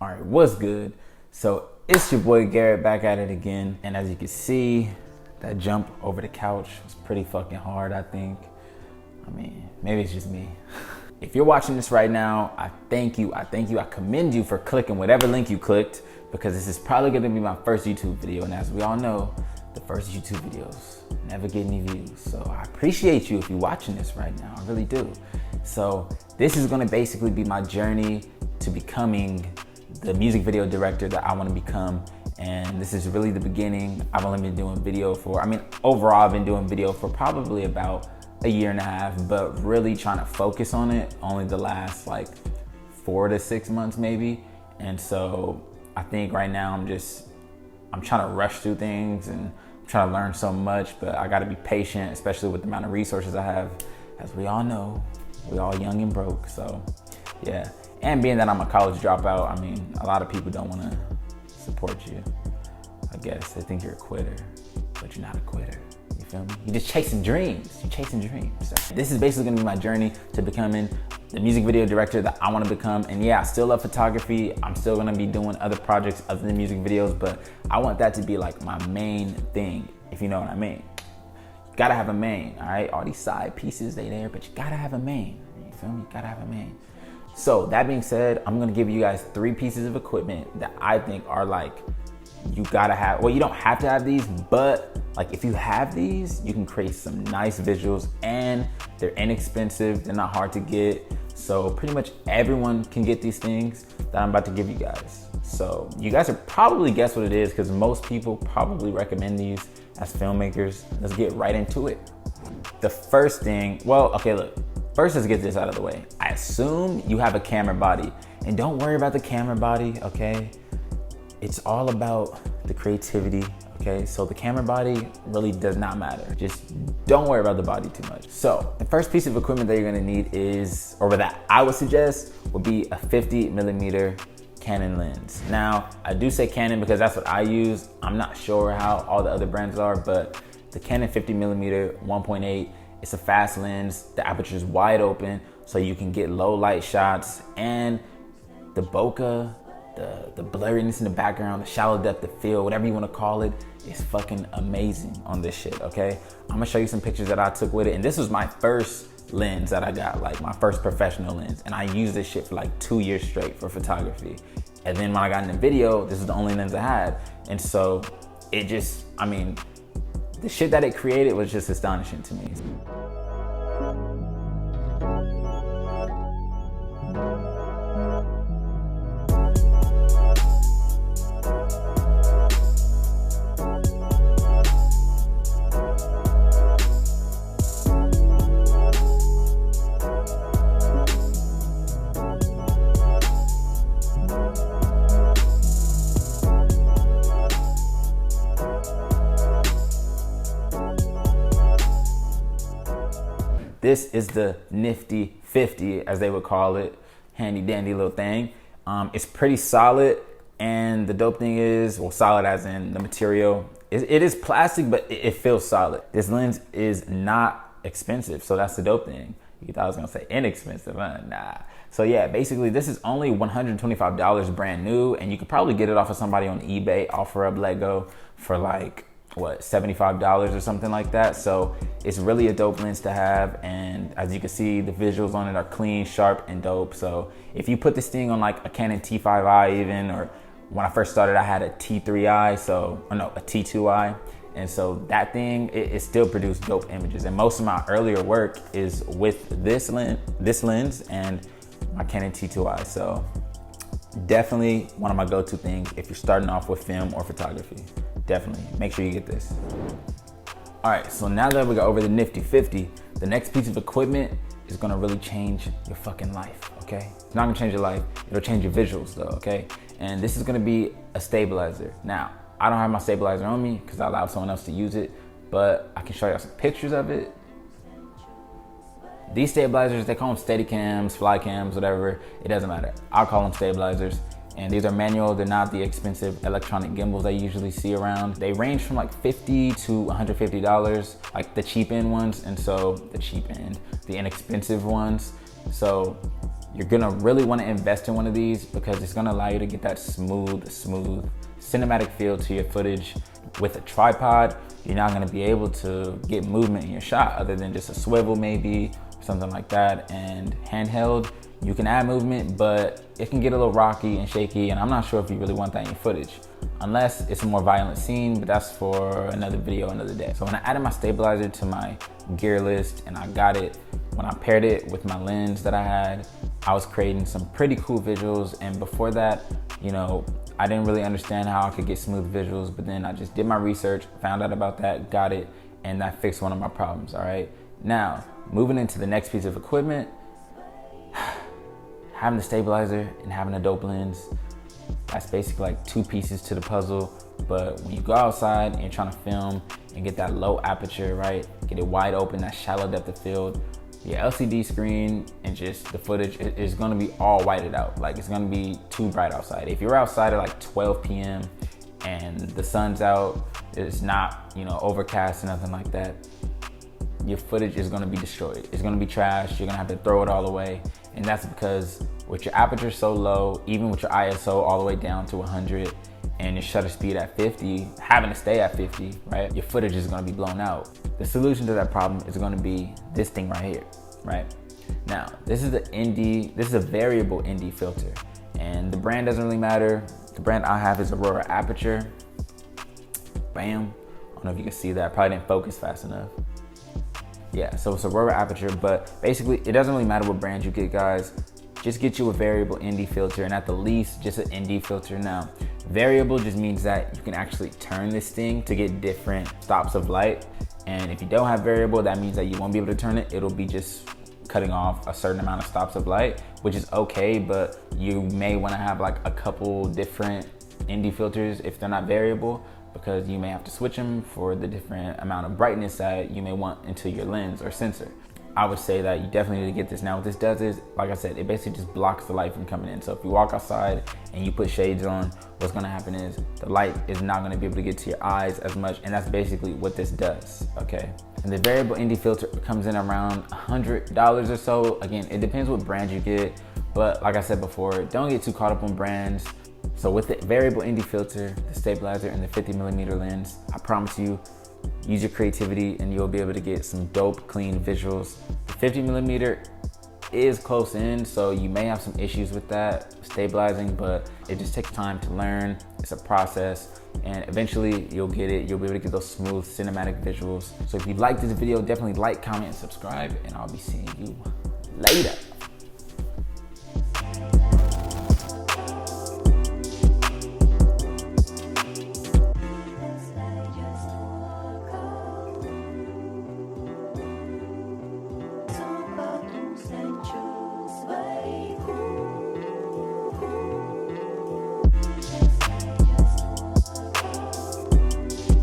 All right, what's good? So it's your boy Garrett back at it again. And as you can see, that jump over the couch was pretty fucking hard, I think. I mean, maybe it's just me. If you're watching this right now, I thank you. I commend you for clicking whatever link you clicked, because this is probably gonna be my first YouTube video. And as we all know, the first YouTube videos never get any views. So I appreciate you if you're watching this right now, I really do. So this is gonna basically be my journey to becoming the music video director that I wanna become. And this is really the beginning. I've only been doing video for, overall I've been doing video for probably about a year and a half, but really trying to focus on it only the last like 4 to 6 months maybe. And so I think right now I'm trying to rush through things and I'm trying to learn so much, but I gotta be patient, especially with the amount of resources I have. As we all know, we all young and broke, so yeah. And being that I'm a college dropout, I mean, a lot of people don't wanna support you. I guess they think you're a quitter, but you're not a quitter. You feel me? You're just chasing dreams. You're chasing dreams. So this is basically gonna be my journey to becoming the music video director that I wanna become. And yeah, I still love photography. I'm still gonna be doing other projects other than music videos, but I want that to be like my main thing, if you know what I mean. You gotta have a main, all right? All these side pieces, they there, but you gotta have a main. You feel me? You gotta have a main. So that being said, I'm gonna give you guys 3 pieces of equipment that I think are like, you gotta have, well, you don't have to have these, but like if you have these, you can create some nice visuals and they're inexpensive, they're not hard to get. So pretty much everyone can get these things that I'm about to give you guys. So you guys will probably guess what it is, because most people probably recommend these as filmmakers. Let's get right into it. The first thing, well, okay, look. First, let's get this out of the way. I assume you have a camera body, and don't worry about the camera body, okay? It's all about the creativity, okay? So the camera body really does not matter. Just don't worry about the body too much. So the first piece of equipment that you're gonna need is, or that I would suggest, would be a 50mm Canon lens. Now, I do say Canon because that's what I use. I'm not sure how all the other brands are, but the Canon 50mm 1.8, it's a fast lens. The aperture is wide open, so you can get low light shots, and the bokeh, the blurriness in the background, the shallow depth of field, whatever you want to call it, is fucking amazing on this shit, okay? I'm gonna show you some pictures that I took with it, and this was my first lens that I got, like my first professional lens, and I used this shit for like 2 years straight for photography. And then when I got into video, this is the only lens I had, and so it just, the shit that it created was just astonishing to me. This is the nifty 50, as they would call it. Handy dandy little thing. It's pretty solid, and the dope thing is, well, solid as in the material. It is plastic, but it feels solid. This lens is not expensive, so that's the dope thing. You thought I was gonna say inexpensive, huh? Nah. So yeah, basically this is only $125 brand new, and you could probably get it off of somebody on eBay, OfferUp, Lego, for like, what, $75 or something like that. So it's really a dope lens to have, and as you can see, the visuals on it are clean, sharp, and dope. So if you put this thing on like a Canon T5i even, or when I first started I had a T3i, a T2i, and so that thing, it still produced dope images. And most of my earlier work is with this lens and my Canon T2i. So definitely one of my go-to things if you're starting off with film or photography. Definitely make sure you get this. All right, so now that we got over the nifty 50, the next piece of equipment is gonna really change your fucking life, okay? It's not gonna change your life, it'll change your visuals though, okay? And this is gonna be a stabilizer. Now, I don't have my stabilizer on me because I allowed someone else to use it, but I can show you some pictures of it. These stabilizers, they call them steadicams, fly cams, whatever, it doesn't matter. I'll call them stabilizers. And these are manual, they're not the expensive electronic gimbals I usually see around. They range from like $50 to $150, like the cheap end ones, and so the inexpensive ones. So you're gonna really wanna invest in one of these because it's gonna allow you to get that smooth cinematic feel to your footage. With a tripod, you're not gonna be able to get movement in your shot other than just a swivel maybe, something like that. And handheld, you can add movement, but it can get a little rocky and shaky, and I'm not sure if you really want that in your footage, unless it's a more violent scene, but that's for another video, another day. So when I added my stabilizer to my gear list and I got it, when I paired it with my lens that I had, I was creating some pretty cool visuals. And before that, you know, I didn't really understand how I could get smooth visuals, but then I just did my research, found out about that, got it, and that fixed one of my problems, all right? Now, moving into the next piece of equipment, having the stabilizer and having a dope lens, that's basically like two pieces to the puzzle. But when you go outside and you're trying to film and get that low aperture, right? Get it wide open, that shallow depth of field, your LCD screen and just the footage is gonna be all whited out. Like, it's gonna be too bright outside. If you're outside at like 12 p.m. and the sun's out, it's not, you know, overcast or nothing like that, your footage is gonna be destroyed. It's gonna be trash. You're gonna have to throw it all away. And that's because with your aperture so low, even with your ISO all the way down to 100 and your shutter speed at 50, having to stay at 50, right? Your footage is gonna be blown out. The solution to that problem is gonna be this thing right here, right? Now, this is a variable ND filter, and the brand doesn't really matter. The brand I have is Aurora Aperture. Bam. I don't know if you can see that. I probably didn't focus fast enough. Yeah, so it's Aurora Aperture, but basically it doesn't really matter what brand you get, guys. Just get you a variable ND filter, and at the least, just an ND filter. Now, variable just means that you can actually turn this thing to get different stops of light. And if you don't have variable, that means that you won't be able to turn it. It'll be just cutting off a certain amount of stops of light, which is okay, but you may wanna have like a couple different ND filters if they're not variable, because you may have to switch them for the different amount of brightness that you may want into your lens or sensor. I would say that you definitely need to get this. Now what this does is, like I said, it basically just blocks the light from coming in. So if you walk outside and you put shades on, what's gonna happen is the light is not gonna be able to get to your eyes as much, and that's basically what this does, okay? And the variable ND filter comes in around $100 or so. Again, it depends what brand you get, but like I said before, don't get too caught up on brands. So with the variable ND filter, the stabilizer, and the 50mm lens, I promise you, use your creativity and you'll be able to get some dope, clean visuals. The 50mm is close in, so you may have some issues with that stabilizing, but it just takes time to learn. It's a process, and eventually you'll get it. You'll be able to get those smooth cinematic visuals. So if you like this video, definitely like, comment, and subscribe, and I'll be seeing you later.